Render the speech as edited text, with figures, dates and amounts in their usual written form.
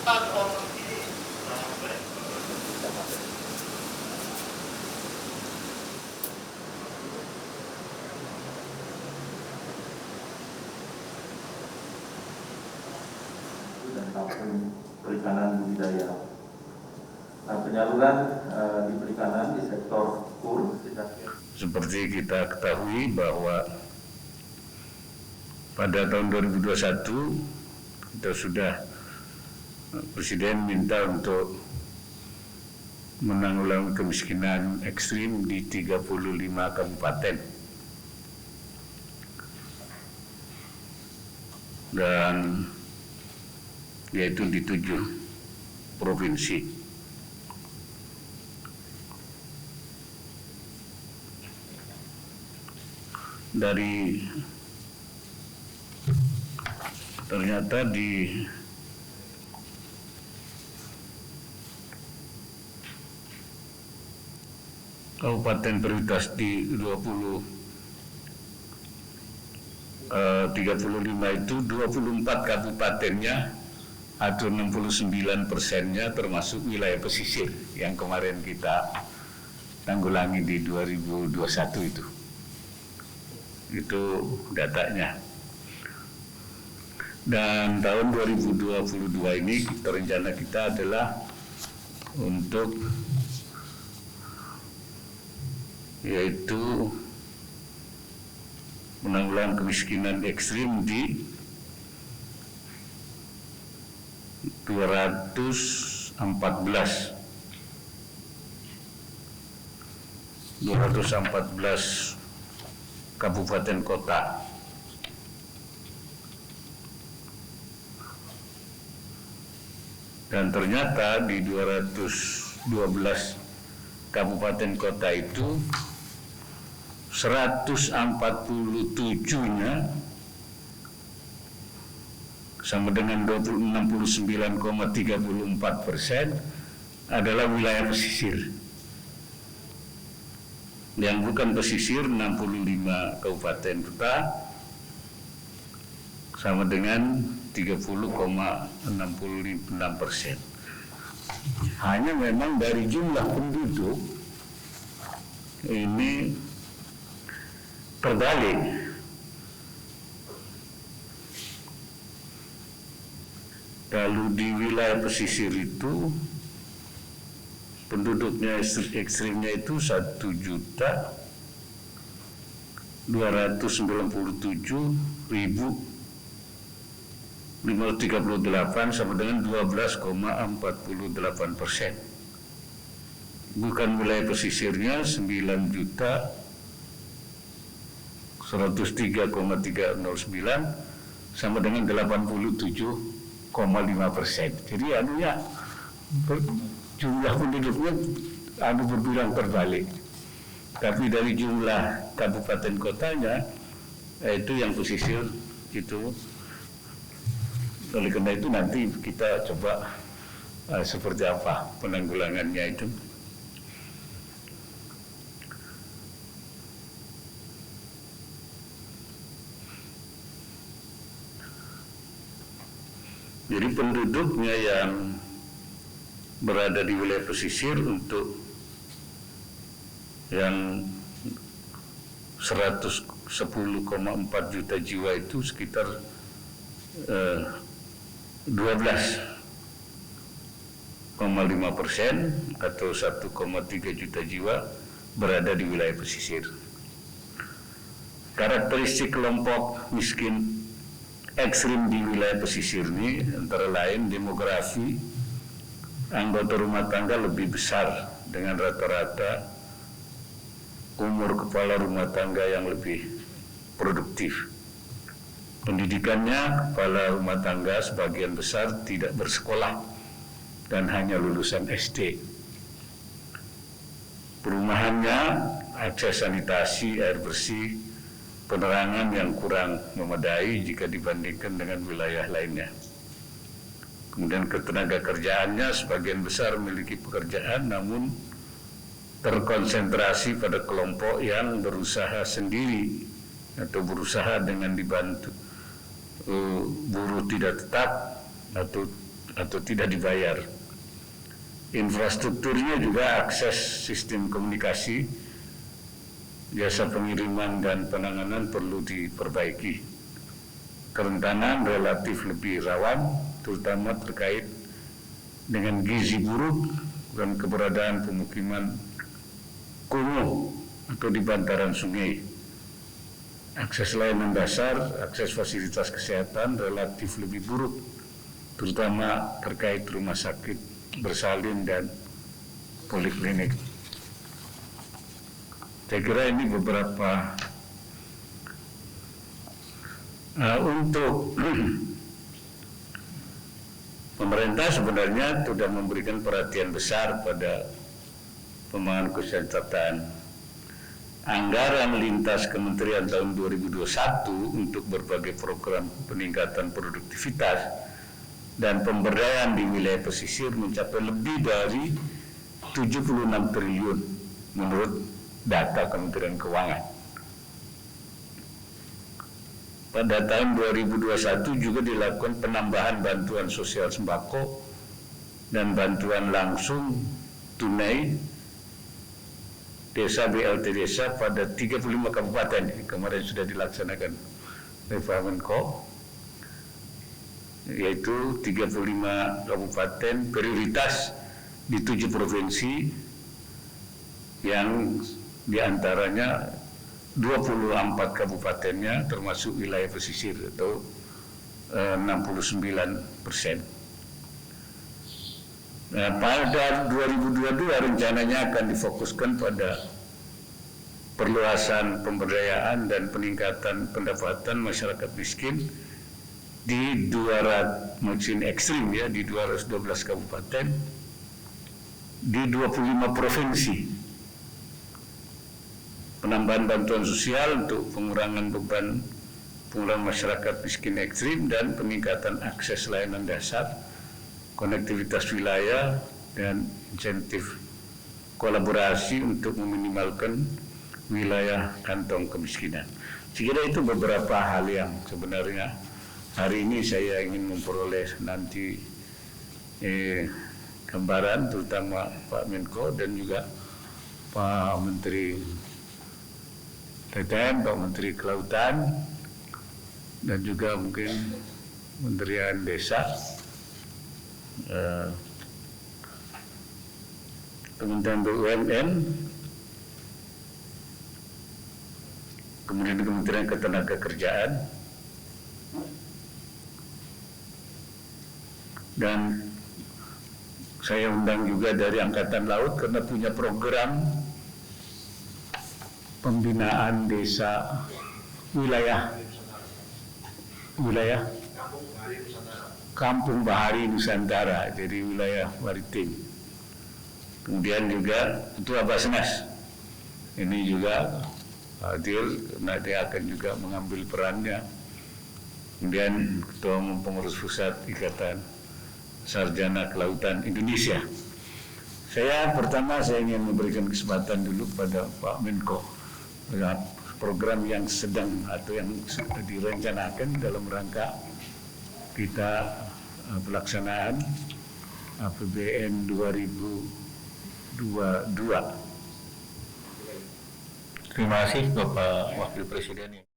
dan kampung perikanan budidaya. Nah, penyaluran di perikanan di sektor kur seperti kita ketahui bahwa pada tahun 2021 kita sudah Presiden minta untuk menanggulangi kemiskinan ekstrim di 35 kabupaten dan yaitu di 7 provinsi. Dari ternyata di kabupaten prioritas di 35 itu 24 kabupatennya atau 69%-nya termasuk wilayah pesisir yang kemarin kita tanggulangi di 2021 itu. Itu datanya. Dan tahun 2022 ini rencana kita adalah untuk yaitu menanggulangi kemiskinan ekstrim di 214 kabupaten kota. Dan ternyata di 212 kabupaten kota itu 147-nya sama dengan 69,34% adalah wilayah pesisir. Yang bukan pesisir 65 kabupaten kota sama dengan 30,66%. Hanya memang dari jumlah penduduk ini terbalik. Kalau di wilayah pesisir itu penduduknya ekstrimnya itu 1.297.538 sama dengan 12,48%. Bukan wilayah pesisirnya 9.103,309 sama dengan 87,5%. Jadi jumlah penduduknya berbilang terbalik. Tapi dari jumlah kabupaten kotanya itu yang pesisir itu. Oleh karena itu nanti kita coba seperti apa penanggulangannya itu. Jadi penduduknya yang berada di wilayah pesisir untuk yang 110,4 juta jiwa itu sekitar 12,5% atau 1,3 juta jiwa berada di wilayah pesisir. Karakteristik kelompok miskin ekstrim di wilayah pesisir ini antara lain demografi, anggota rumah tangga lebih besar dengan rata-rata umur kepala rumah tangga yang lebih produktif. Pendidikannya, kepala rumah tangga sebagian besar tidak bersekolah dan hanya lulusan SD. Perumahannya, akses sanitasi, air bersih, penerangan yang kurang memadai jika dibandingkan dengan wilayah lainnya. Kemudian ketenaga kerjaannya sebagian besar memiliki pekerjaan namun terkonsentrasi pada kelompok yang berusaha sendiri atau berusaha dengan dibantu buruh tidak tetap atau atau tidak dibayar. Infrastrukturnya juga akses sistem komunikasi, jasa pengiriman dan penanganan perlu diperbaiki. Kerentanan relatif lebih rawan, terutama terkait dengan gizi buruk dan keberadaan pemukiman kumuh atau di bantaran sungai. Akses layanan dasar, akses fasilitas kesehatan relatif lebih buruk, terutama terkait rumah sakit bersalin dan poliklinik. Saya kira ini beberapa untuk pemerintah sebenarnya sudah memberikan perhatian besar pada pembangunan kesehatan. Anggaran lintas kementerian tahun 2021 untuk berbagai program peningkatan produktivitas dan pemberdayaan di wilayah pesisir mencapai lebih dari 76 triliun menurut data Kementerian Keuangan. Pada tahun 2021 juga dilakukan penambahan bantuan sosial sembako dan bantuan langsung tunai desa BLT desa pada 35 kabupaten. Kemarin sudah dilaksanakan oleh Pak Menko, yaitu 35 kabupaten prioritas di 7 provinsi yang diantaranya 24 kabupatennya termasuk wilayah pesisir atau 69%. Nah, pada 2022 rencananya akan difokuskan pada perluasan pemberdayaan dan peningkatan pendapatan masyarakat miskin di 200 miskin ekstrim ya di 212 kabupaten di 25 provinsi. Penambahan bantuan sosial untuk pengurangan beban pengurangan masyarakat miskin ekstrim dan peningkatan akses layanan dasar, konektivitas wilayah, dan insentif kolaborasi untuk meminimalkan wilayah kantong kemiskinan. Sekiranya itu beberapa hal yang sebenarnya hari ini saya ingin memperoleh nanti gambaran, terutama Pak Menko dan juga Pak Menteri TTN, Pak Menteri Kelautan, dan juga mungkin Kementerian Desa, Kementerian BUMN, kemudian Kementerian Ketenagakerjaan, dan saya undang juga dari Angkatan Laut karena punya program pembinaan desa wilayah Kampung Bahari Nusantara, jadi wilayah maritim. Kemudian juga Ketua Basnas ini juga hadir karena dia akan juga mengambil perannya. Kemudian Ketua Umum Pengurus Pusat Ikatan Sarjana Kelautan Indonesia. Pertama saya ingin memberikan kesempatan dulu pada Pak Menko program yang sedang atau yang sudah direncanakan dalam rangka kita pelaksanaan APBN 2022. Terima kasih Bapak Wakil Presiden.